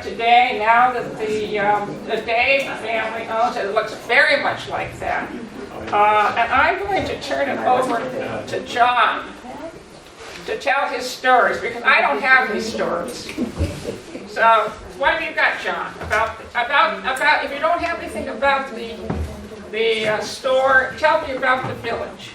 But today, now that the Dave family owns it, it looks very much like that. And I'm going to turn it over to John to tell his stories, because I don't have any stories. So, what have you got, John? About if you don't have anything about the store, tell me about the village.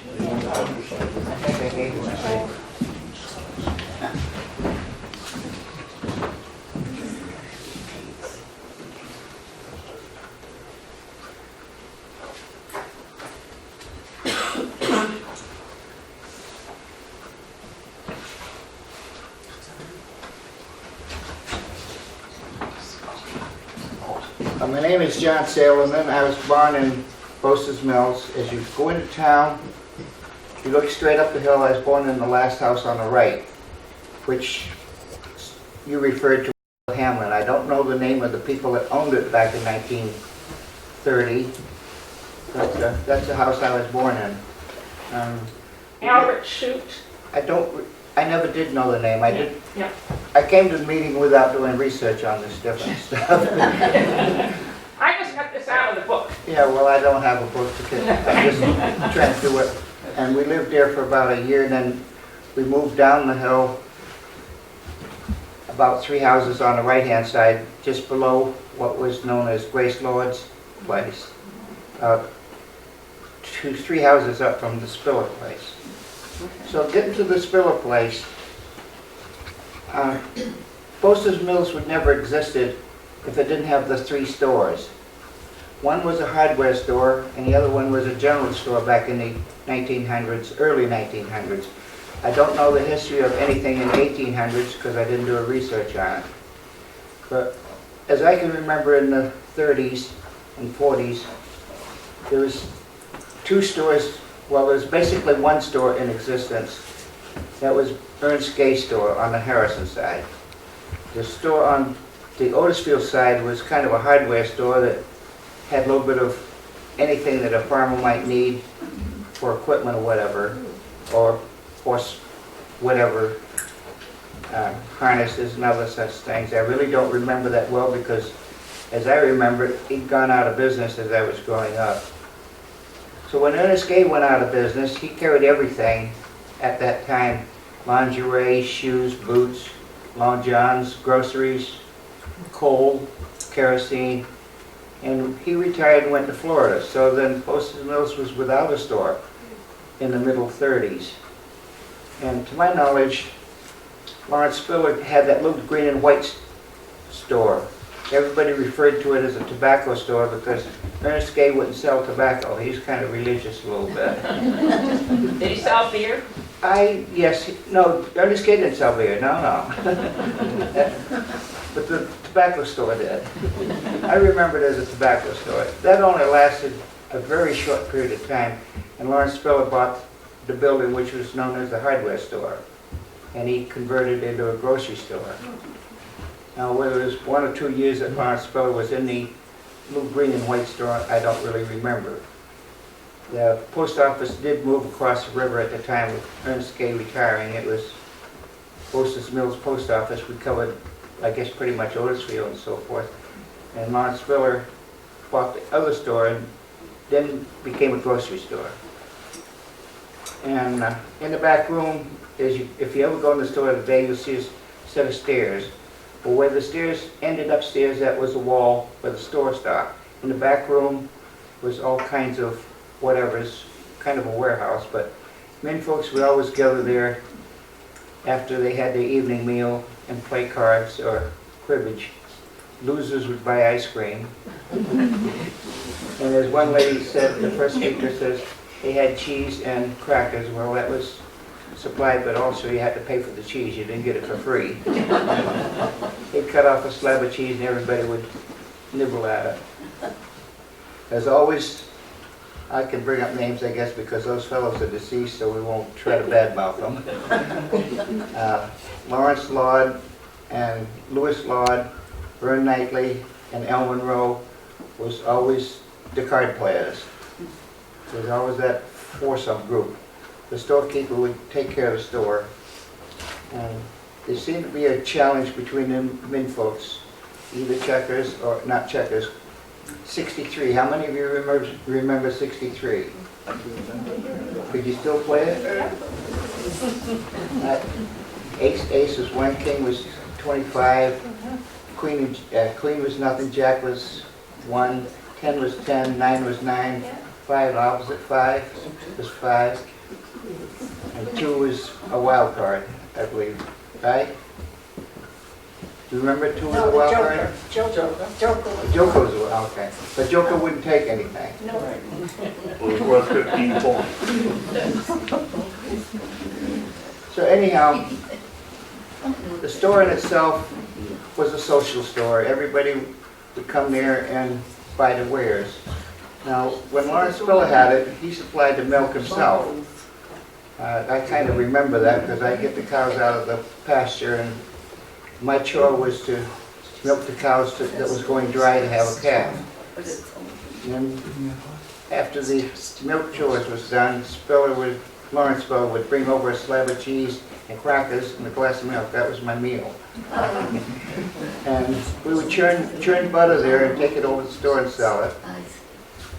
My name is John Sailorman. I was born in Bosa's Mills. As you go into town, you look straight up the hill. I was born in the last house on the right, which you referred to as Hamlin. I don't know the name of the people that owned it back in 1930, but that's the house I was born in. Albert Shute. I never did know the name. Yeah. I came to the meeting without doing research on this different stuff. I just got this out of the book. Yeah, well, I don't have a book to get. I'm just trying to do it. And we lived there for about a year, and then we moved down the hill about 3 houses on the right-hand side, just below what was known as Grace Lord's place. 3 houses up from the Spiller place. So getting to the Spiller place, Bosa's Mills would never existed if it didn't have the 3 stores. One was a hardware store, and the other one was a general store back in the 1900s, early 1900s. I don't know the history of anything in the 1800s because I didn't do a research on it. But as I can remember, in the 30s and 40s, there was 2 stores. Well, there's basically 1 store in existence. That was Ernst Gay store on the Harrison side. The store on the Otisfield side was kind of a hardware store that had a little bit of anything that a farmer might need for equipment or whatever, or whatever, harnesses and other such things. I really don't remember that well because, as I remember it, he'd gone out of business as I was growing up. So when Ernest Gay went out of business, he carried everything at that time: lingerie, shoes, boots, long johns, groceries, coal, kerosene, and he retired and went to Florida. So then Bosa's Mills was without a store in the middle 30s. And to my knowledge, Lawrence Spiller had that little green and white store. Everybody referred to it as a tobacco store because Ernest Gay wouldn't sell tobacco. He was kind of religious a little bit. Did he sell beer? No, Ernest Gay didn't sell beer, no. But the tobacco store did. I remember it as a tobacco store. That only lasted a very short period of time, and Lawrence Spiller bought the building which was known as the hardware store, and he converted it into a grocery store. Now, whether it was 1 or 2 years that Lawrence Spiller was in the little green and white store, I don't really remember. The post office did move across the river at the time with Ernest Gay retiring. It was Bosa's Mills Post Office. We covered, I guess, pretty much Otisfield and so forth. And Lawrence Spiller bought the other store and then became a grocery store. And in the back room, if you ever go in the store today, you'll see a set of stairs. But where the stairs ended upstairs, that was the wall where the store stopped. In the back room was all kinds of whatever's, kind of a warehouse, but men folks would always gather there after they had their evening meal and play cards or cribbage. Losers would buy ice cream. And as one lady said, the first speaker says, they had cheese and crackers. Well, that was supplied, but also you had to pay for the cheese. You didn't get it for free. They'd cut off a slab of cheese and everybody would nibble at it. As always, I can bring up names, I guess, because those fellows are deceased, so we won't try to badmouth them. Lawrence Laud and Louis Laud, Vern Knightley, and El Monroe was always the card players. There was always that foursome group. The storekeeper would take care of the store. And there seemed to be a challenge between them men folks either Checkers or, not Checkers, 63. How many of you remember 63? Could you still play it? Ace was 1, king was 25, queen was nothing, jack was 1, 10 was 10, 9 was 9, 5 opposite 5 was 5, and 2 was a wild card, I believe, right? Do you remember 2 was a wild card? Joker was, okay, but Joker wouldn't take anything. Well, it was worth 15 points. So anyhow, the store in itself was a social store. Everybody would come there and buy the wares. Now, when Lawrence Spiller had it, he supplied the milk himself. I kind of remember that because I get the cows out of the pasture, and my chore was to milk the cows that was going dry to have a calf. And after the milk chores was done, Lawrence Spiller would bring over a slab of cheese and crackers and a glass of milk. That was my meal. And we would churn butter there and take it over to the store and sell it.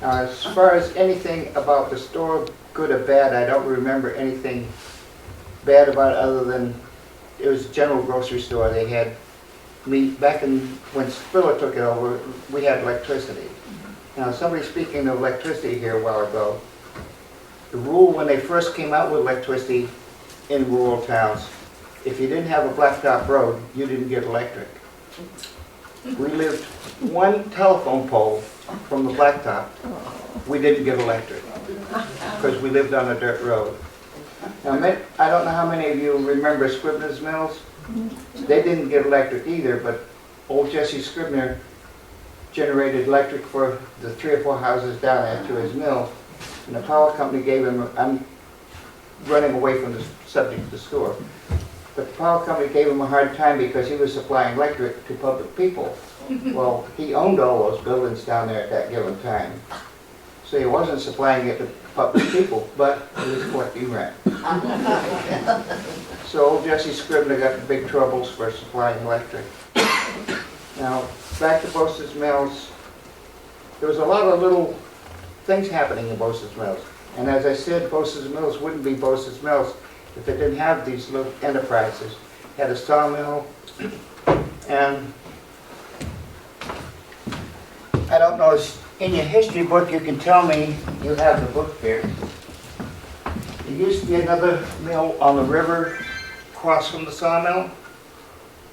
As far as anything about the store, good or bad, I don't remember anything bad about it other than it was a general grocery store. They had meat. Back when Spiller took it over, we had electricity. Now, somebody speaking of electricity here a while ago, the rule when they first came out with electricity in rural towns, if you didn't have a blacktop road, you didn't get electric. We lived 1 telephone pole from the blacktop. We didn't get electric because we lived on a dirt road. Now, I don't know how many of you remember Scribner's Mills. They didn't get electric either, but old Jesse Scribner generated electric for the 3 or 4 houses down there to his mill. And the power company gave him, I'm running away from the subject of the store, but the power company gave him a hard time because he was supplying electric to public people. Well, he owned all those buildings down there at that given time. So he wasn't supplying it to public people, but he was collecting rent. So old Jesse Scribner got in big troubles for supplying electric. Now, back to Bosa's Mills, there was a lot of little things happening in Bosa's Mills. And as I said, Bosa's Mills wouldn't be Bosa's Mills if it didn't have these little enterprises. It had a sawmill, and I don't know, in your history book you can tell me, you have the book here. There used to be another mill on the river across from the sawmill.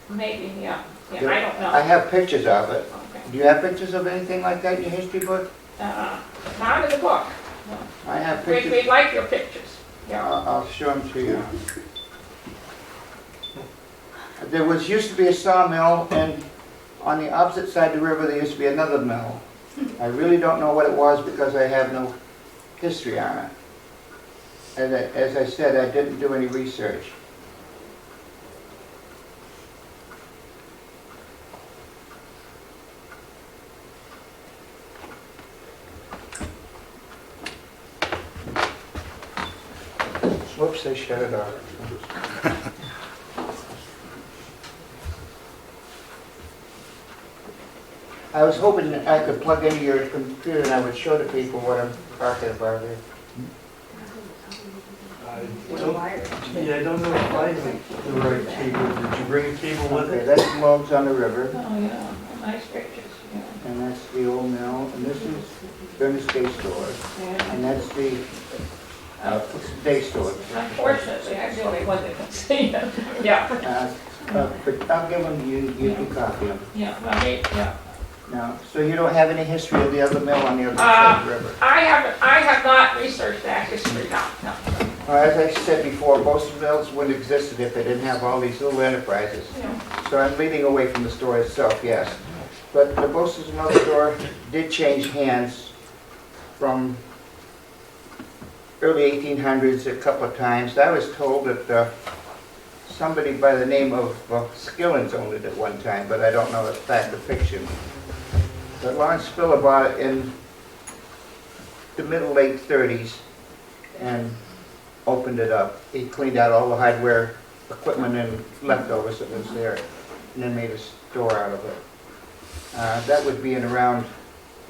Maybe, yeah. Yeah, I don't know. I have pictures of it. Okay. Do you have pictures of anything like that in your history book? Not in the book. No. I have pictures. We'd like your pictures. Yeah. I'll show them to you. There used to be a sawmill, and on the opposite side of the river there used to be another mill. I really don't know what it was because I have no history on it. And as I said, I didn't do any research. Whoops, I shut it off. I was hoping that I could plug into your computer and I would show the people what I'm talking about here. I don't know if I have the right cable. Did you bring a cable with Okay, it? that's logs on the river, Oh, yeah. Nice pictures. Yeah. and that's the old mill, and this is Venice Day Store, Yeah. and that's the day store. Unfortunately, I really wasn't to see it. Yeah. But I'll give them to you, you can copy them. Yeah. Well, yeah. Now, so you don't have any history of the other mill on the other side of the river? I have not researched that history. No. Well, as I said before, most mills wouldn't have existed if they didn't have all these little enterprises. Yeah. So I'm leading away from the store itself, yes. But the Bosa's Mill store did change hands from early 1800s a couple of times. I was told that somebody by the name of Skillins owned it at one time, but I don't know if that's fact or fiction. But Lawrence Spiller bought it in the late 30s and opened it up. He cleaned out all the hardware equipment and leftovers that was there, and then made a store out of it. That would be in around,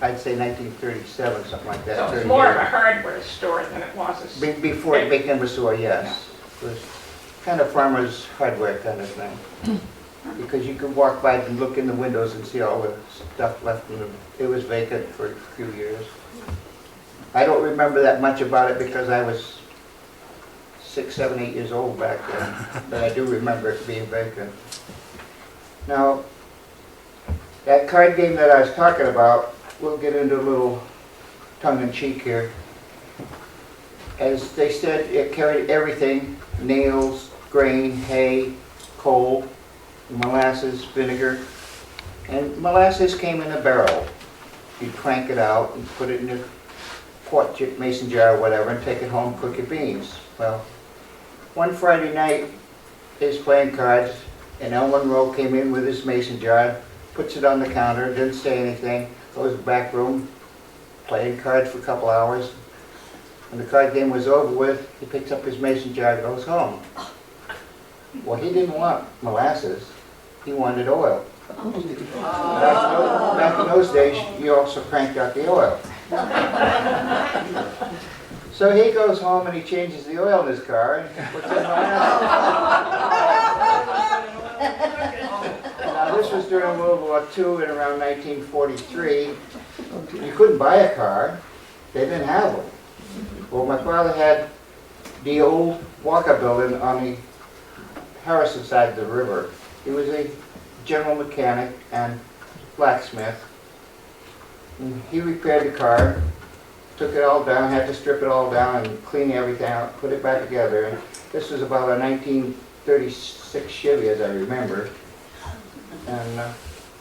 I'd say 1937, something like that. So it's 38. more of a hardware store than it was a Before it became a store, yes. It was kind of farmer's hardware kind of thing. Because you could walk by and look in the windows and see all the stuff left in the, it was vacant for a few years. I don't remember that much about it because I was 6, 7, 8 years old back then, but I do remember it being vacant. Now, that card game that I was talking about, we'll get into a little tongue-in-cheek here. As they said, it carried everything: nails, grain, hay, coal, molasses, vinegar. And molasses came in a barrel. You'd crank it out and put it in a quart mason jar or whatever and take it home, cook your beans. Well, one Friday night, he's playing cards, and El Monroe came in with his mason jar, puts it on the counter, didn't say anything, goes to the back room, playing cards for a couple hours. When the card game was over with, he picks up his mason jar and goes home. Well, he didn't want molasses, he wanted oil. Back in those days, you also cranked out the oil. So he goes home and he changes the oil in his car and puts in molasses. Now this was during World War II in around 1943. You couldn't buy a car, they didn't have them. Well, my father had the old Walker building on the Harrison side of the river. He was a general mechanic and blacksmith. And he repaired the car, took it all down, had to strip it all down and clean everything out, put it back together. And this was about a 1936 Chevy, as I remember, and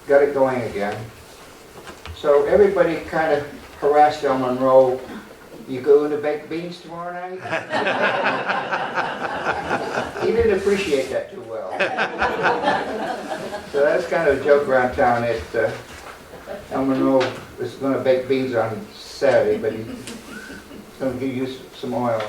got it going again. So everybody kind of harassed El Monroe. You going to bake beans tomorrow night? He didn't appreciate that too well. So that's kind of a joke around town that El Monroe was going to bake beans on Saturday, but he's going to give you some oil.